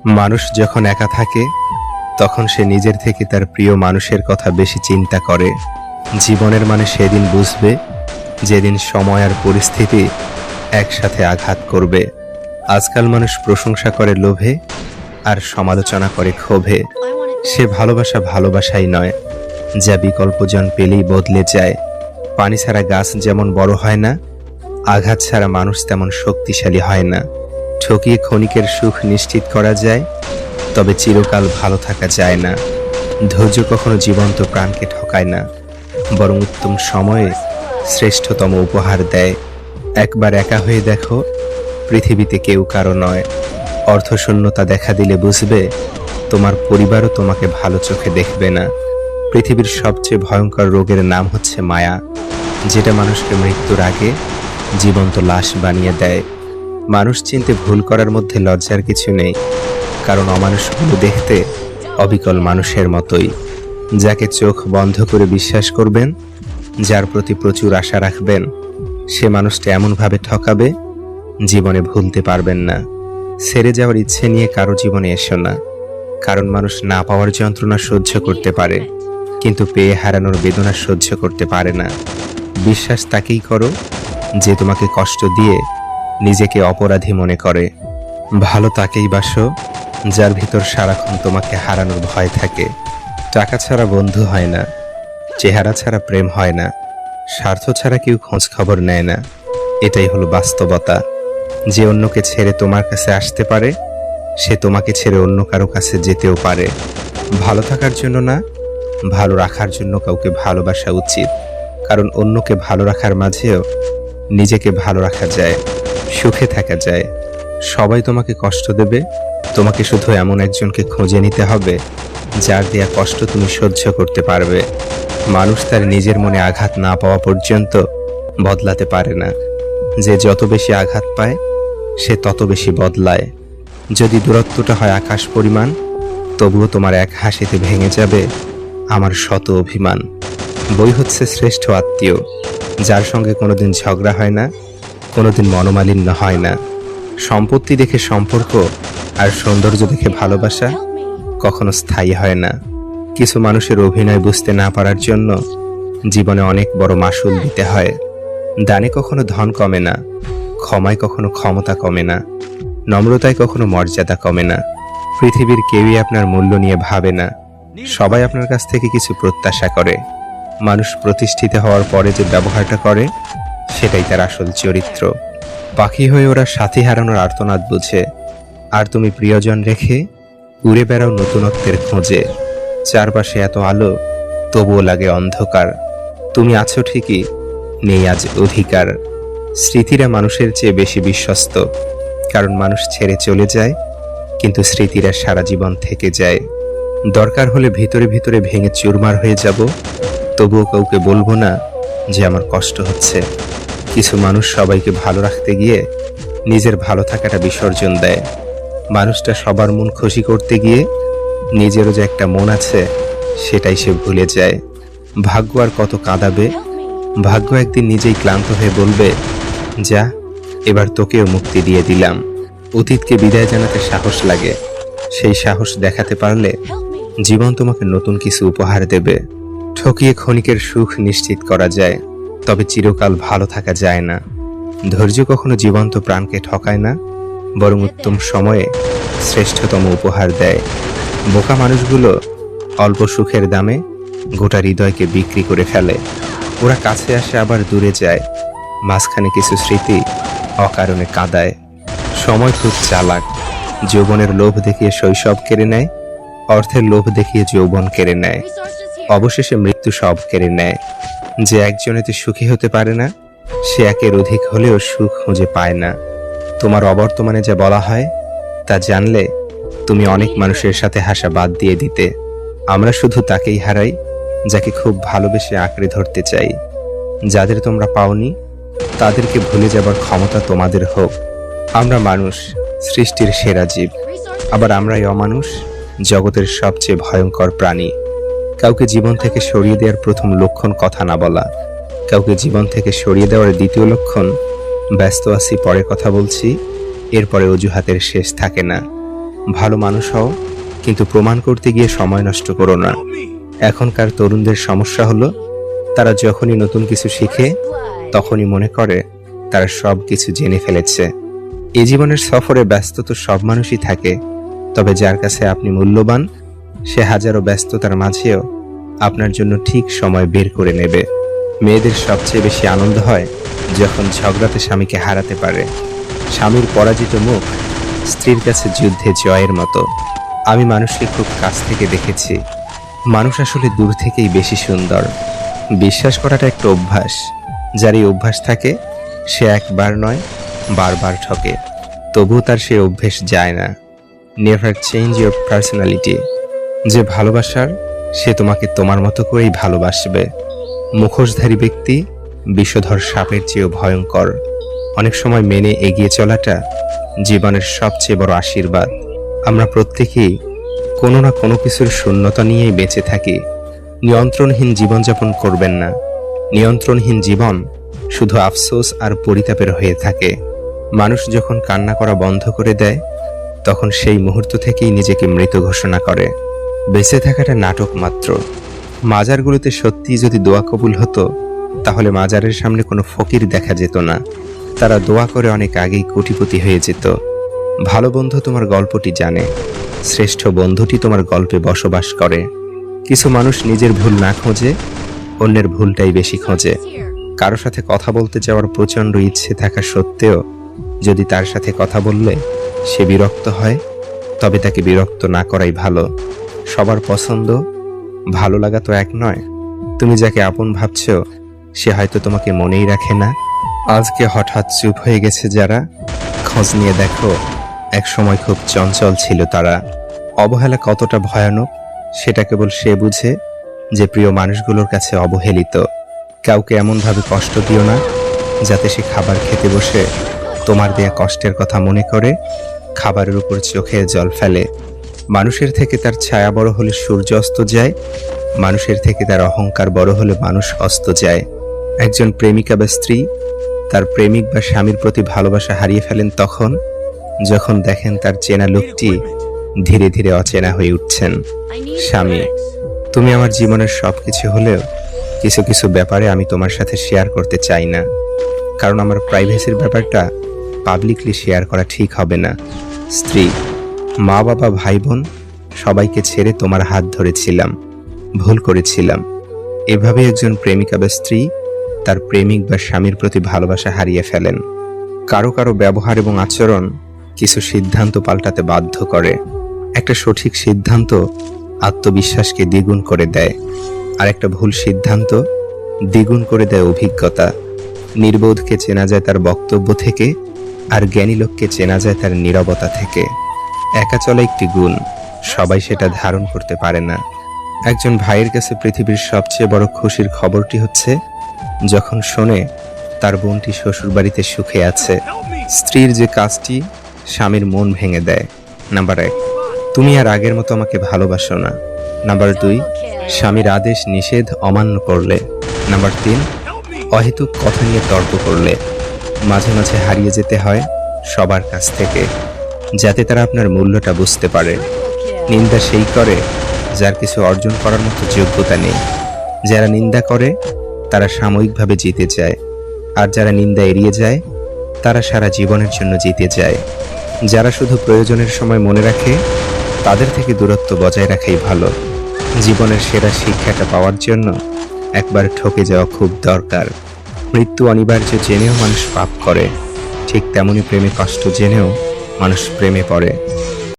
মানুষ যখন একা থাকে তখন সে নিজের থেকে তার প্রিয় মানুষের কথা বেশি চিন্তা করে। জীবনের মানে সেদিন বুঝবে যেদিন সময় আর পরিস্থিতি একসাথে আঘাত করবে। আজকাল মানুষ প্রশংসা করে লোভে আর সমালোচনা করে ক্ষোভে। সে ভালোবাসা ভালোবাসাই নয়, যা বিকল্পজন পেলেই বদলে যায়। পানি ছাড়া গাছ যেমন বড় হয় না, আঘাত ছাড়া মানুষ তেমন শক্তিশালী হয় না। ঠকিয়ে ক্ষণিকের সুখ নিশ্চিত করা যায়, তবে চিরকাল ভালো থাকা যায় না। ধৈর্য কখনো জীবন্ত প্রাণকে ঠকায় না, বরং উত্তম সময়ে শ্রেষ্ঠতম উপহার দেয়। একবার একা হয়ে দেখো, পৃথিবীতে কেউ কারো নয়। অর্থশূন্যতা দেখা দিলে বুঝবে তোমার পরিবারও তোমাকে ভালো চোখে দেখবে না। পৃথিবীর সবচেয়ে ভয়ঙ্কর রোগের নাম হচ্ছে মায়া, যেটা মানুষকে মৃত্যুর আগে জীবন্ত লাশ বানিয়ে দেয়। মানুষ চিনতে ভুল করার মধ্যে লজ্জার কিছু নেই, কারণ অমানুষগুলো দেখতে অবিকল মানুষের মতোই। যাকে চোখ বন্ধ করে বিশ্বাস করবেন, যার প্রতি প্রচুর আশা রাখবেন, সে মানুষটা এমনভাবে ঠকাবে জীবনে ভুলতে পারবেন না। ছেড়ে যাওয়ার ইচ্ছে নিয়ে কারো জীবনে এসো না, কারণ মানুষ না পাওয়ার যন্ত্রণা সহ্য করতে পারে, কিন্তু পেয়ে হারানোর বেদনা সহ্য করতে পারে না। বিশ্বাস তাকেই করো যে তোমাকে কষ্ট দিয়ে নিজেকে অপরাধী মনে করে। ভালো তাকেই বাসো যার ভিতর সারাক্ষণ তোমাকে হারানোর ভয় থাকে। টাকা ছাড়া বন্ধু হয় না, চেহারা ছাড়া প্রেম হয় না, স্বার্থ ছাড়া কেউ খোঁজ খবর নেয় না। এটাই হলো বাস্তবতা। যে অন্যকে ছেড়ে তোমার কাছে আসতে পারে, সে তোমাকে ছেড়ে অন্য কারো কাছে যেতেও পারে। ভালো থাকার জন্য না, ভালো রাখার জন্য কাউকে ভালোবাসা উচিত, কারণ অন্যকে ভালো রাখার মাঝেও নিজেকে ভালো রাখা যায়, সুখে থাকা যায়। সবাই তোমাকে কষ্ট দেবে, তোমাকে শুধু এমন একজনকে খুঁজে নিতে হবে যার দেয়া কষ্ট তুমি সহ্য করতে পারবে। মানুষ তার নিজের মনে আঘাত না পাওয়া পর্যন্ত বদলাতে পারে না। যে যত বেশি আঘাত পায়, সে তত বেশি বদলায়। যদি দূরত্বটা হয় আকাশ পরিমাণ, তবুও তোমার এক হাসিতে ভেঙে যাবে আমার শত অভিমান। বই হচ্ছে শ্রেষ্ঠ আত্মীয়, যার সঙ্গে কোনোদিন ঝগড়া হয় না, কোনোদিন মনোমালিন্য হয় না। সম্পত্তি দেখে সম্পর্ক আর সৌন্দর্য দেখে ভালোবাসা কখনো স্থায়ী হয় না। কিছু মানুষের অভিনয় বুঝতে না পারার জন্য জীবনে অনেক বড় মাসুল দিতে হয়। দানে কখনো ধন কমে না, ক্ষমায় কখনো ক্ষমতা কমে না, নম্রতায় কখনো মর্যাদা কমে না। পৃথিবীর কেউই আপনার মূল্য নিয়ে ভাবে না, সবাই আপনার কাছ থেকে কিছু প্রত্যাশা করে। মানুষ প্রতিষ্ঠিত হওয়ার পরে যে ব্যবহারটা করে, সেটাই তার আসল চরিত্র। পাখি হয়ে ওরা সাথী হারানোর আর্তনাদ বুঝে, আর তুমি প্রিয়জন রেখে উড়ে বেড়াও নতুনত্বের খোঁজে। চারপাশে এত আলো, তবুও লাগে অন্ধকার। তুমি আছো ঠিকই, নেই আজ অধিকার। স্মৃতিরা মানুষের চেয়ে বেশি বিশ্বস্ত, কারণ মানুষ ছেড়ে চলে যায়, কিন্তু স্মৃতিরা সারা জীবন থেকে যায়। দরকার হলে ভিতরে ভিতরে ভেঙে চুরমার হয়ে যাব, তবুও কাউকে বলবো না যে আমার কষ্ট হচ্ছে। কিছু মানুষ সবাইকে ভালো রাখতে গিয়ে নিজের ভালো থাকাটা বিসর্জন দেয়। মানুষটা সবার মন খুশি করতে গিয়ে নিজেরও যে একটা মন আছে, সেটাই সে ভুলে যায়। ভাগ্য আর কত কাঁদাবে, ভাগ্য একদিন নিজেই ক্লান্ত হয়ে বলবে, যা, এবার তোকেও মুক্তি দিয়ে দিলাম। অতীতকে বিদায় জানাতে সাহস লাগে, সেই সাহস দেখাতে পারলে জীবন তোমাকে নতুন কিছু উপহার দেবে। ঠকিয়ে ক্ষণিকের সুখ নিশ্চিত করা যায়, তবে চিরকাল ভালো থাকা যায় না। ধৈর্য কখনো জীবন্ত প্রাণকে ঠকায় না, বরং উত্তম সময়ে শ্রেষ্ঠতম উপহার দেয়। বোকা মানুষগুলো অল্প সুখের দামে গোটা হৃদয়কে বিক্রি করে ফেলে। ওরা কাছে আসে আবার দূরে যায়, মাঝখানে কিছু স্মৃতি অকারণে কাঁদায়। সময় খুব চালাক, যৌবনের লোভ দেখিয়ে শৈশব কেড়ে নেয়, অর্থের লোভ দেখিয়ে যৌবন কেড়ে নেয়, অবশেষে মৃত্যু সব কেড়ে নেয়। যে একজনেতে সুখী হতে পারে না, সে একের অধিক হলেও সুখ খুঁজে পায় না। তোমার অবর্তমানে যা বলা হয় তা জানলে তুমি অনেক মানুষের সাথে হাসা বাদ দিয়ে দিতে। আমরা শুধু তাকেই হারাই যাকে খুব ভালোবেসে আঁকড়ে ধরতে চাই। যাদের তোমরা পাওনি, তাদেরকে ভুলে যাবার ক্ষমতা তোমাদের হোক। আমরা মানুষ, সৃষ্টির সেরা জীব, আবার আমরাই অমানুষ, জগতের সবচেয়ে ভয়ঙ্কর প্রাণী। কাউকে জীবন থেকে সরিয়ে দেওয়ার প্রথম লক্ষণ কথা না বলা, কাউকে জীবন থেকে সরিয়ে দেওয়ার দ্বিতীয় লক্ষণ ব্যস্ত আছি, পরে কথা বলছি, এরপরে অজুহাতের শেষ থাকে না। ভালো মানুষ হও, কিন্তু প্রমাণ করতে গিয়ে সময় নষ্ট করো না। এখনকার তরুণদের সমস্যা হলো তারা যখনই নতুন কিছু শিখে তখনই মনে করে তারা সব কিছু জেনে ফেলেছে। এই জীবনের সফরে ব্যস্ত তো সব মানুষই থাকে, তবে যার কাছে আপনি মূল্যবান সে হাজারো ব্যস্ততার মাঝেও আপনার জন্য ঠিক সময় বের করে নেবে। মেয়েদের সবচেয়ে বেশি আনন্দ হয় যখন ঝগড়াতে স্বামীকে হারাতে পারে। স্বামীর পরাজিত মুখ স্ত্রীর কাছে যুদ্ধে জয়ের মতো। আমি মানুষকে খুব কাছ থেকে দেখেছি। মানুষ আসলে দূর থেকেই বেশি সুন্দর। বিশ্বাস করাটা একটা অভ্যাস। যার এই অভ্যাস থাকে সে একবার নয় বারবার ঠকে, তবুও তার সে অভ্যেস যায় না। Never change your personality. যে ভালোবাসার সে তোমাকে তোমার মতো করেই ভালোবাসবে। মুখোশধারী ব্যক্তি বিষধর সাপের চেয়েও ভয়ঙ্কর। অনেক সময় মেনে এগিয়ে চলাটা জীবনের সবচেয়ে বড় আশীর্বাদ। আমরা প্রত্যেকেই কোনো না কোনো কিছুর শূন্যতা নিয়েই বেঁচে থাকি। নিয়ন্ত্রণহীন জীবনযাপন করবেন না। নিয়ন্ত্রণহীন জীবন শুধু আফসোস আর পরিতাপের হয়ে থাকে। মানুষ যখন কান্না করা বন্ধ করে দেয় তখন সেই মুহূর্ত থেকেই নিজেকে মৃত ঘোষণা করে। বেঁচে থাকাটা নাটক মাত্র। মাজারগুলোতে সত্যিই যদি দোয়া কবুল হতো তাহলে মাজারের সামনে কোনো ফকির দেখা যেত না। তারা দোয়া করে অনেক আগেই কোটিপতি হয়ে যেত। ভালো বন্ধু তোমার গল্পটি জানে, শ্রেষ্ঠ বন্ধুটি তোমার গল্পে বসবাস করে। কিছু মানুষ নিজের ভুল না খোঁজে, অন্যের ভুলটাই বেশি খোঁজে। কারো সাথে কথা বলতে যাওয়ার প্রচণ্ড ইচ্ছে থাকা সত্ত্বেও যদি তার সাথে কথা বললে সে বিরক্ত হয়, তবে তাকে বিরক্ত না করাই ভালো। সবার পছন্দ ভালো লাগা তো এক নয়। তুমি যাকে আপন ভাবছো সে হয়তো তোমাকে মনেই রাখে না। আজকে হঠাৎ চুপ হয়ে গেছে যারা, খোঁজ নিয়ে দেখো এক সময় খুব চঞ্চল ছিল তারা। অবহেলা কতটা ভয়ানক সেটা কেবল সে বুঝে যে প্রিয় মানুষগুলোর কাছে অবহেলিত। কাউকে এমনভাবে কষ্ট দিও না যাতে সে খাবার খেতে বসে তোমার দেয়া কষ্টের কথা মনে করে খাবারের উপর চোখে জল ফেলে। মানুষের থেকে তার ছায়া বড় হলে সূর্য অস্ত যায়, মানুষের থেকে তার অহংকার বড় হলে মানুষ অস্ত যায়। একজন প্রেমিকা বা স্ত্রী তার প্রেমিক বা স্বামীর প্রতি ভালোবাসা হারিয়ে ফেলেন তখন যখন দেখেন তার চেনা লোকটি ধীরে ধীরে অচেনা হয়ে উঠছেন। স্বামী, তুমি আমার জীবনের সবকিছু হলেও কিছু কিছু ব্যাপারে আমি তোমার সাথে শেয়ার করতে চাই না, কারণ আমার প্রাইভেসির ব্যাপারটা পাবলিকলি শেয়ার করা ঠিক হবে না। স্ত্রী, মা বাবা ভাই বোন সবাইকে ছেড়ে তোমার হাত ধরেছিলাম, ভুল করেছিলাম। এভাবে একজন প্রেমিকা বা স্ত্রী তার প্রেমিক বা স্বামীর প্রতি ভালোবাসা হারিয়ে ফেলেন। কারো কারো ব্যবহার এবং আচরণ কিছু সিদ্ধান্ত পাল্টাতে বাধ্য করে। একটা সঠিক সিদ্ধান্ত আত্মবিশ্বাসকে দ্বিগুণ করে দেয়, আর একটা ভুল সিদ্ধান্ত দ্বিগুণ করে দেয় অভিজ্ঞতা। নির্বোধকে চেনা যায় তার বক্তব্য থেকে, আর জ্ঞানী লোককে চেনা যায় তার নীরবতা থেকে। একা চলা একটি গুণ, সবাই সেটা ধারণ করতে পারে না। একজন ভাইয়ের কাছে পৃথিবীর সবচেয়ে বড় খুশির খবরটি হচ্ছে যখন শোনে তার বোনটি শ্বশুরবাড়িতে সুখে আছে। স্ত্রীর যে কাজটি স্বামীর মন ভেঙে দেয়। নাম্বার 1, তুমি আর আগের মতো আমাকে ভালোবাসো না। নাম্বার 2, স্বামীর আদেশ নিষেধ অমান্য করলে। নাম্বার 3, অহেতুক কথা নিয়ে তর্ক করলে। মাঝে মাঝে হারিয়ে যেতে হয় সবার কাছ থেকে, যাতে তারা আপনার মূল্যটা বুঝতে পারে। নিন্দা সেই করে যার কিছু অর্জন করার মতো যোগ্যতা নেই। যারা নিন্দা করে তারা সাময়িকভাবে জিতে যায়, আর যারা নিন্দা এড়িয়ে যায় তারা সারা জীবনের জন্য জিতে যায়। যারা শুধু প্রয়োজনের সময় মনে রাখে তাদের থেকে দূরত্ব বজায় রাখাই ভালো। জীবনের সেরা শিক্ষাটা পাওয়ার জন্য একবার ঠকে যাওয়া খুব দরকার। মৃত্যু অনিবার্য জেনেও মানুষ পাপ করে, ঠিক তেমনি প্রেমে কষ্ট জেনেও মানুষ প্রেমে পড়ে।